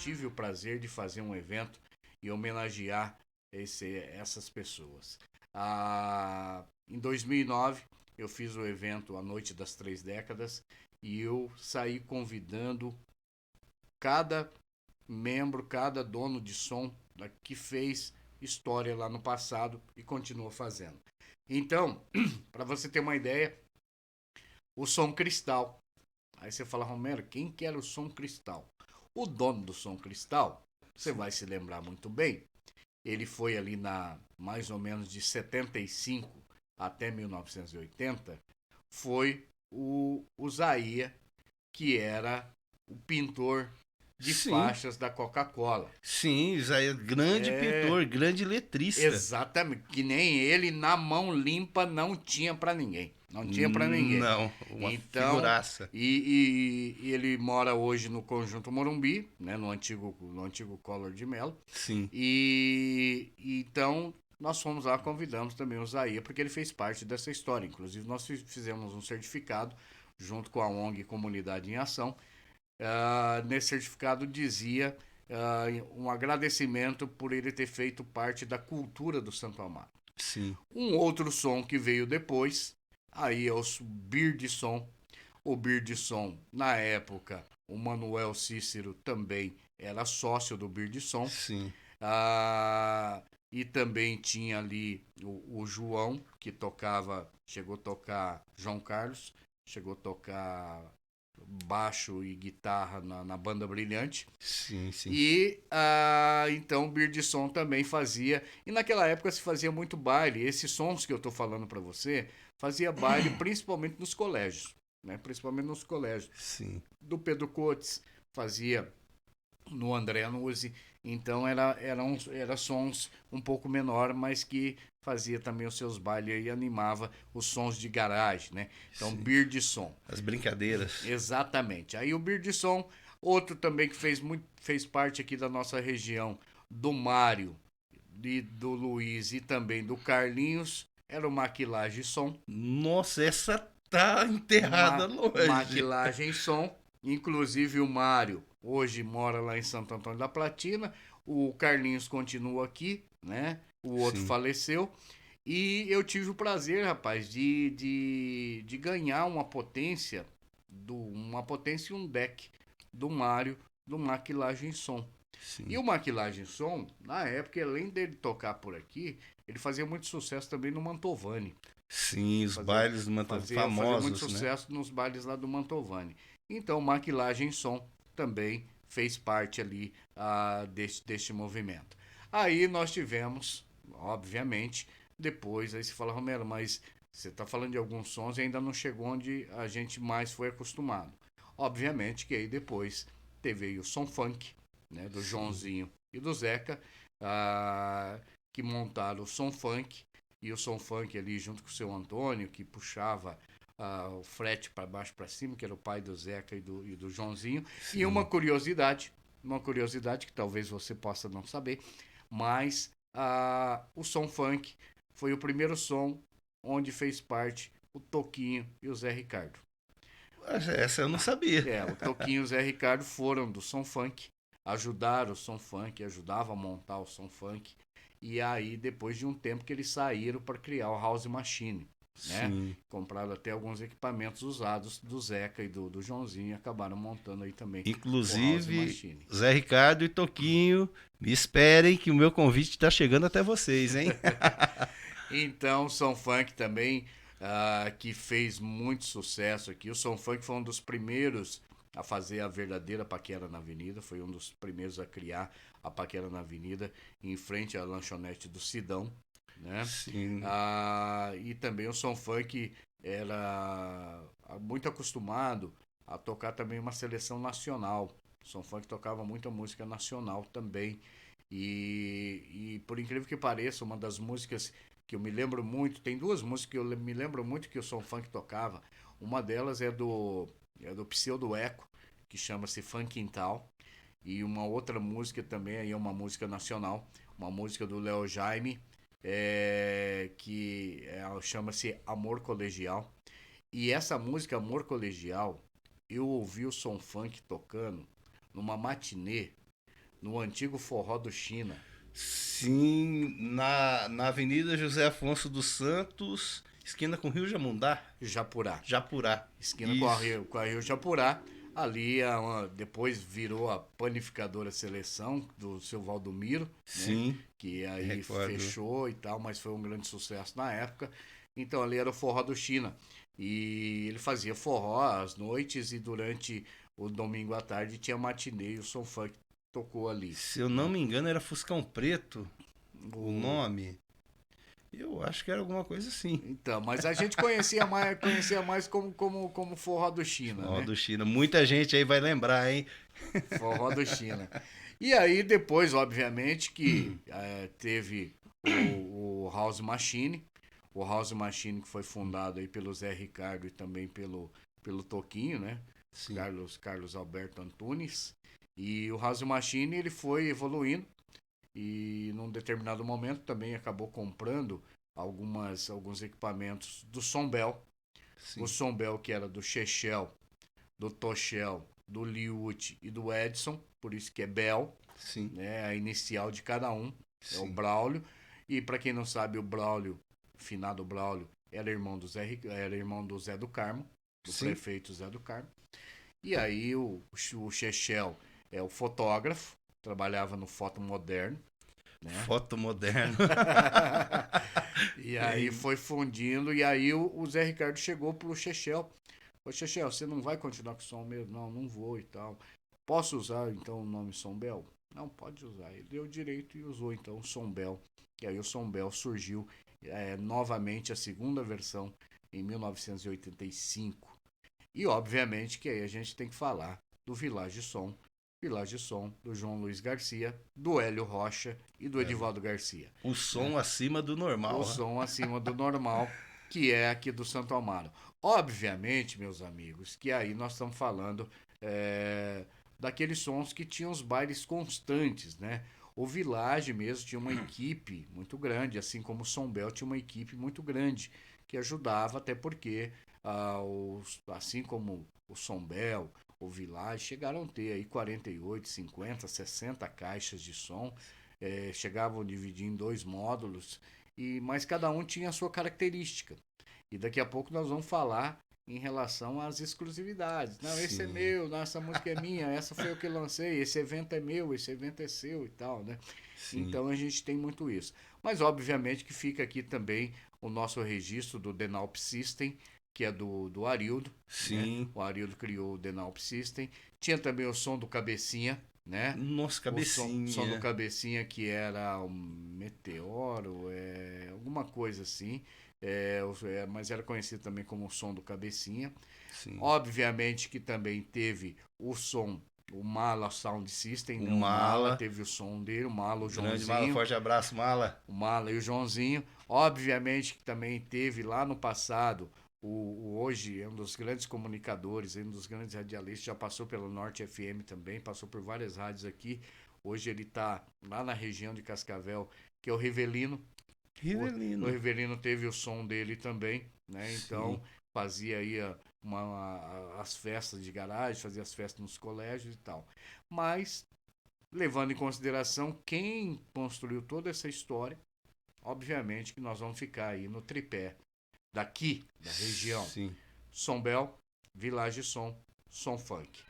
tive o prazer de fazer um evento e homenagear essas pessoas. Em 2009, eu fiz o evento A Noite das Três Décadas e eu saí convidando cada membro, cada dono de som que fez história lá no passado e continua fazendo. Então, para você ter uma ideia, o Som Cristal. Aí você fala, Romero, quem que era o Som Cristal? O dono do Som Cristal, você vai se lembrar muito bem, ele foi ali mais ou menos de 75 até 1980, foi o Zaia, que era o pintor de Sim, faixas da Coca-Cola. sim, Isaías, grande É, pintor, grande letrista. exatamente, que nem ele na mão limpa não tinha para ninguém, não tinha para ninguém. Não, uma Então, figuraça. e ele mora hoje no Conjunto Morumbi, né, no antigo Collor de Mello. Sim, E então nós fomos lá, convidamos também o Zaia, porque ele fez parte dessa história. Inclusive, nós fizemos um certificado junto com a ONG Comunidade em Ação. Nesse certificado dizia um agradecimento por ele ter feito parte da cultura do Santo Amaro. sim. Um outro som que veio depois, aí é o Bird Som. O Bird Som, na época, o Manuel Cícero também era sócio do Bird Som. Sim. E também tinha ali o João, que tocava, chegou a tocar João Carlos, chegou a tocar baixo e guitarra na Banda Brilhante. Sim, sim. E então o Birdsong também fazia. E naquela época se fazia muito baile. Esses sons que eu estou falando para você, fazia baile principalmente nos colégios. Né? Principalmente nos colégios. Sim. Do Pedro Cotes, fazia no André Nuzzi. Então era sons um pouco menor, mas que fazia também os seus bailes e animava os sons de garagem, né? Então, Sim. Beer de Som. As brincadeiras. Exatamente. Aí o Beer de Som, outro também que fez parte aqui da nossa região, do Mário, do Luiz e também do Carlinhos, era o Maquilagem Som. Nossa, essa tá enterrada longe. Maquilagem Som. Inclusive o Mário hoje mora lá em Santo Antônio da Platina. O Carlinhos continua aqui, né? O outro Sim. faleceu. E eu tive o prazer, rapaz, de ganhar uma potência e um deck do Mário, do Maquilagem Som. E Sim. o Maquilagem Som, na época, além dele tocar por aqui, ele fazia muito sucesso também no Mantovani. Sim, os Fazia, bailes do Manta fazia muito famosos, né? sucesso nos bailes lá do Mantovani. Então, Maquilagem Som também fez parte ali deste movimento. Aí nós tivemos, obviamente, depois, aí você fala, Romero, mas você está falando de alguns sons e ainda não chegou onde a gente mais foi acostumado. Obviamente que aí depois teve aí o som funk, né, do Sim. Joãozinho e do Zeca, ah, que montaram o som funk, e o som funk ali junto com o seu Antônio, que puxava o frete para baixo para cima, que era o pai do Zeca e do Joãozinho. E Sim. uma curiosidade que talvez você possa não saber, mas o som funk foi o primeiro som onde fez parte o Toquinho e o Zé Ricardo. Essa eu não sabia. O Toquinho e o Zé Ricardo foram do som funk, ajudaram o som funk, ajudavam a montar o som funk. E aí, depois de um tempo que eles saíram para criar o House Machine, né? Sim. Compraram até alguns equipamentos usados do Zeca e do Joãozinho e acabaram montando aí também o House Inclusive, Machine. Zé Ricardo e Toquinho, me esperem que o meu convite está chegando até vocês, hein? Então, o Som Funk também, que fez muito sucesso aqui. O Som Funk foi um dos primeiros a fazer a verdadeira paquera na avenida, foi um dos primeiros a criar a paquera na avenida, em frente à lanchonete do Sidão, né? Sim. E também o Som Funk era muito acostumado a tocar também uma seleção nacional. O Som Funk tocava muita música nacional também. E por incrível que pareça, uma das músicas que eu me lembro muito, tem duas músicas que eu me lembro muito que o Som Funk tocava. Uma delas é do Pseudo Eco, que chama-se Funk Quintal. E uma outra música também, aí é uma música nacional, uma música do Léo Jaime, chama-se Amor Colegial. E essa música Amor Colegial, eu ouvi o Som Funk tocando numa matinê no antigo Forró do China. Sim, na Avenida José Afonso dos Santos, esquina com Rio Jamundá, Japurá. Japurá. Esquina Isso. com a Rio Japurá. Ali, depois virou a panificadora Seleção do seu Valdomiro, né? Sim, Que aí recordo. fechou e tal, mas foi um grande sucesso na época. Então ali era o Forró do China. E ele fazia forró às noites e durante o domingo à tarde tinha matinê e o som funk tocou ali, Se eu não né? me engano, era Fuscão Preto o O, nome. Eu acho que era alguma coisa assim. então, mas a gente conhecia mais como Forró do China, Ó, né? do China. Muita gente aí vai lembrar, hein? Forró do China. E aí depois, obviamente, que teve o House Machine. O House Machine que foi fundado aí pelo Zé Ricardo e também pelo Toquinho, né? Sim. Carlos Alberto Antunes. E o House Machine ele foi evoluindo e num determinado momento também acabou comprando alguns equipamentos do Sombel. O Sim. Sombel que era do Chechel, do Toshel, do Liut e do Edson, por isso que é Bel, Sim. né? A inicial de cada um é o Sim. Braulio. E para quem não sabe, o Braulio, finado Braulio, era irmão era irmão do Zé do Carmo, do Sim. prefeito Zé do Carmo. E aí o Chechel é o fotógrafo, trabalhava no Foto Moderno, né? Foto moderno. E aí foi fundindo, e aí o Zé Ricardo chegou pro Chechel. Ô Chechel, você não vai continuar com o som mesmo? Não, não vou e tal. Posso usar então o nome Sombel? Não, pode usar. Ele deu direito e usou então o Sombel. E aí o Sombel surgiu novamente a segunda versão em 1985. E obviamente que aí a gente tem que falar do Village Som. Village Som, do João Luiz Garcia, do Hélio Rocha e do Edivaldo Garcia. O Né? som acima do O normal. som acima do normal, que é aqui do Santo Amaro. Obviamente, meus amigos, que aí nós estamos falando daqueles sons que tinham os bailes constantes, né? O Village mesmo tinha uma equipe muito grande, assim como o Sombel tinha uma equipe muito grande, que ajudava, até porque, assim como o Sombel, o Village, chegaram a ter aí 48, 50, 60 caixas de som, chegavam a dividir em 2 módulos, mas cada um tinha a sua característica. E daqui a pouco nós vamos falar em relação às exclusividades. Não, esse é Sim. meu, não, essa música é minha, essa foi eu que lancei, esse evento é meu, esse evento é seu e tal, né? Sim. Então a gente tem muito isso. Mas obviamente que fica aqui também o nosso registro do Denalp System, que é do Arildo, né? Sim. O Arildo criou o Denalp System. Tinha também o som do Cabecinha, né? Nossa, O som do cabecinha. Cabecinha que era um meteoro, alguma coisa assim, mas era conhecido também como o som do Cabecinha. Sim. Obviamente que também teve o som, o Mala Sound System, O né? O Mala Mala. teve o som dele, o Mala, o Grande Mala, Joãozinho, forte abraço, Mala. o Mala e o Joãozinho. Obviamente que também teve lá no passado hoje é um dos grandes comunicadores, um dos grandes radialistas, já passou pela Norte FM também, passou por várias rádios aqui. Hoje ele está lá na região de Cascavel, que é o Rivelino. O Rivelino. Rivelino teve o som dele também, né? Sim. Então fazia aí as festas de garagem, fazia as festas nos colégios e tal. Mas, levando em consideração quem construiu toda essa história, obviamente que nós vamos ficar aí no tripé daqui, da região. Sim. Sombel, Village Som, Som Funk.